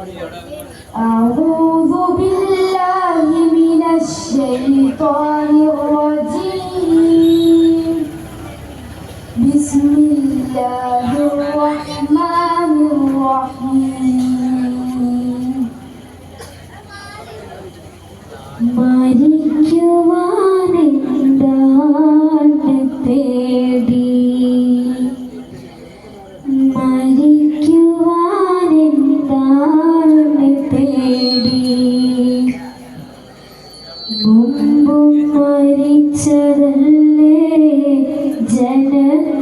أعوذ بالله من الشيطان الرجيم بسم الله الرحمن الرحيم മരിക്കുവാനെന്താണ് പേടി മരിക്കുവാനെന്താണ് പേടി മുമ്പും മരിച്ചതല്ലേ ജനകോടി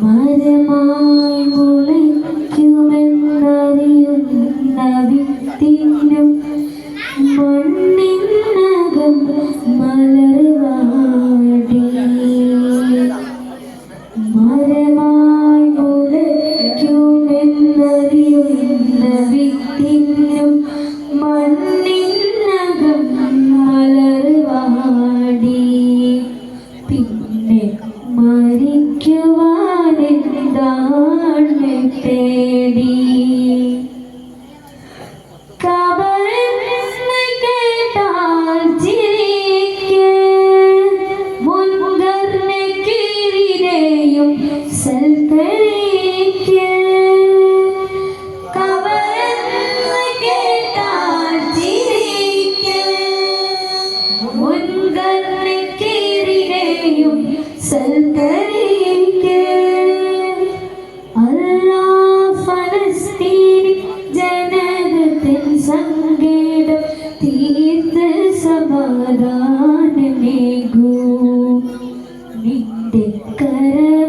മരമായി മുളയ്ക്കുമെന്നറിയുന്ന വിത്തിനും മണ്ണിനകം മലർവാടി മരമായി മുളയ്ക്കുമെന്നറിയുന്ന വിത്തിനും മണ്ണിനകം മലർവാടി പിന്നെ മരിക്കുവാനെന്താണ് പേടി കബറെന്ന് കേട്ടാൽ ചിരിക്ക് മുൻകർണക്കിരിരെയും സൽക്കരിക്ക് കബറെന്ന് കേട്ടാൽ ചിരിക്ക് മുൻകർണക്കിരിരെയും സൽക്കരിക്ക് ഫലസ്തീൻ ജനതത്തിൻ സങ്കേതം തീർത്ത് സമാധാനമേകൂ നിന്റെ കരവതയാലും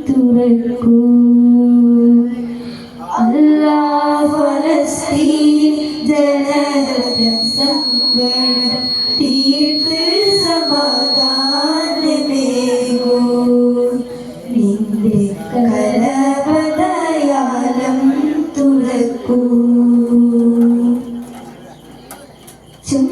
തുറക്കൂ ഫലസ്തീൻ ജനതത്തിൻ സങ്കേതം തീർത്ത് സമാധാനമേകൂ നിന്റെ കരവതയാലും തുറക്കൂ ചും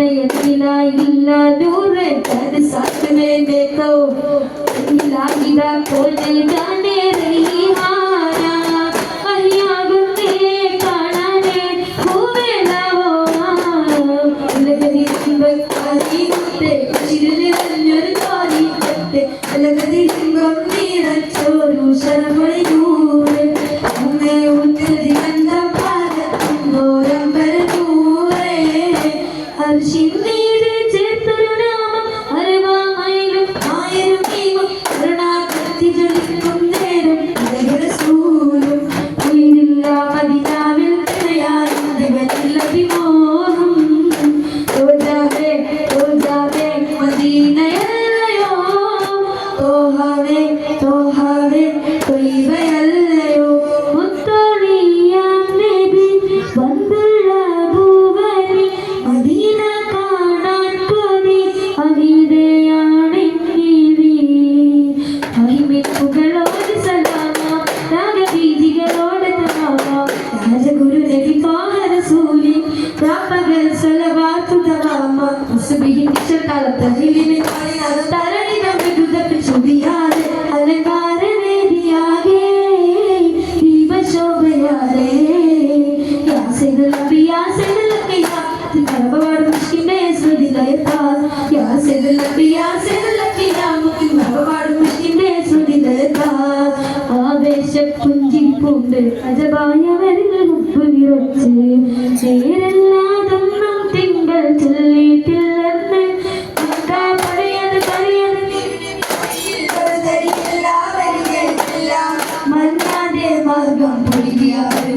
ये मिला इल्ला नूर कर साथ में देखो मिला गिरा कोल जाने रही हाना अहिया गुंदे कानाने खूबे लावो लगदी बक्कारी ते चिरले रंजर कारी ते लगदी गंभीर चोरू शर्मयूर हमें उतरी अंधा पार गोरम पर नूरे हर शिंदीर चेतुरुनाम हरवा मायलुम आयरुम ईवुम करुणा कत्ति जलिक्कुम नेरुम इदय रसूलुम उयिल्ला मदीनाविल तनयारिन्दि वलिल विमोहम तो जावे मदीनयल्लयो तो हवे തൊയ്വയല്ലയോ മുത്തോളിയാം നബി വന്ദുള്ള ഭൂവനി മദീന കാണാൻ കൊതി അവിടെയാണെങ്കിലി മഹിമിക്കുകളോട് സലാമ രാഗബീജികളോട് തമാമ രാജഗുരു നബി ത്വാഹ റസൂലി രാപ്പകൽ സ്വലവാത്തു തമാമ സുബ്ഹി നിശകാല തഹ്ലീലിൽ തരണി നമ്മെ ദുദത്ത് ചുബിയാതെ അലങ്കാര ആവേശപ്പുഞ്ചിരിപ്പുണ്ട് അജപായവരിൽ മുപ്പ് വിറച്ച് ചേരല്ലാതൊന്നും തിങ്കൾ ചൊല്ലിയിട്ടില്ലെന്ന് മന്നാന്റെ മാർഗം പൊളിയാതെ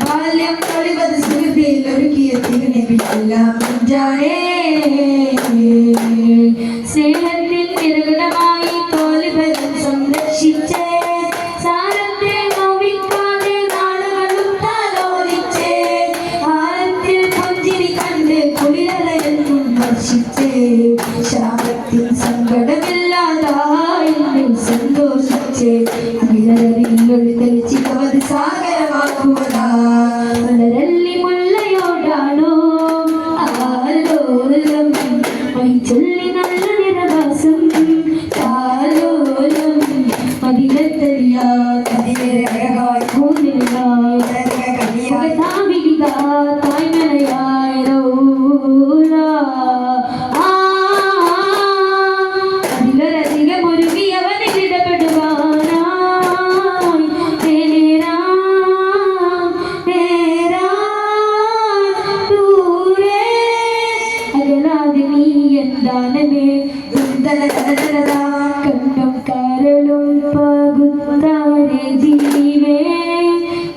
ബാല്യം തൊളിവത് സുഹൃതിയിൽ ഒരുക്കിയ തിരുനബിയെല്ലാം ജാനേ സ്നേഹത്തിൽ നിരകുണമായി തോലിബലം സംരക്ഷിച്ചേ സാരത്തെ നോവിക്കാതെ നാളുകളും താലോലിച്ചേ ആരത്തിൽ പുഞ്ചിരി കണ്ട് കുളിരലയെന്നും വർഷിച്ചേ ശാപത്തിൽ സങ്കടമില്ലാതായി സന്തോഷിച്ചേ അവിരറിലൊളി തെളിച്ചിട്ടവത് സാഗരമാക്കുവതാ വളരല്ലി മുല്ലയോടാണോ ആലോലം ചൊല്ലി നല്ല നിരവാസം താലോലം മതിലെത്തറിയാ കതിരഴകായി പൂനിലായി തായ്മനയായ റൗല അതിലൊരധികം ഒരുങ്ങിയവനെ ഇടപെടുവാനായി നേരാ ദൂരെ അകലാതെ നീ എന്താണമേ കണ്ണും കരളും പകുത്താരെ ജീവേ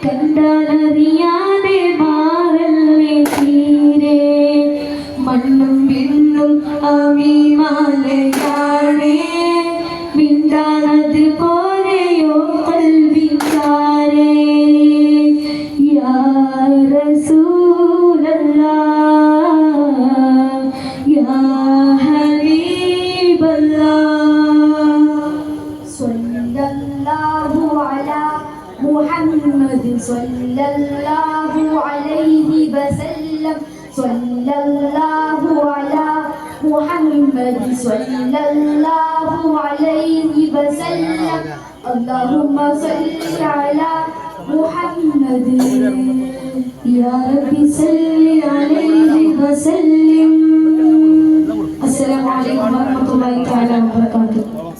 കണ്ടാലറിയാതെ മാറല്ലേ തീരെ മണ്ണും വിണ്ണും അമിമാലയാണേ മിണ്ടാനത് പോലെയോ കൽവിക്കാരേ യാ റസൂലല്ലാഹ് യാ സല്ലല്ലാഹു അലാ മുഹമ്മദ് സല്ലല്ലാഹു അലൈഹി വസല്ലം സല്ലല്ലാഹു അലാ മുഹമ്മദ് സല്ലല്ലാഹു അലൈഹി വസല്ലം അല്ലാഹുമ്മ സല്ലി അലാ മുഹമ്മദ് യാ റബ്ബി സല്ലി അലൈഹി വസല്ലം. അസ്സലാമു അലൈക്കും വറഹ്മത്തുള്ളാഹി തആല വബറകാതുഹു.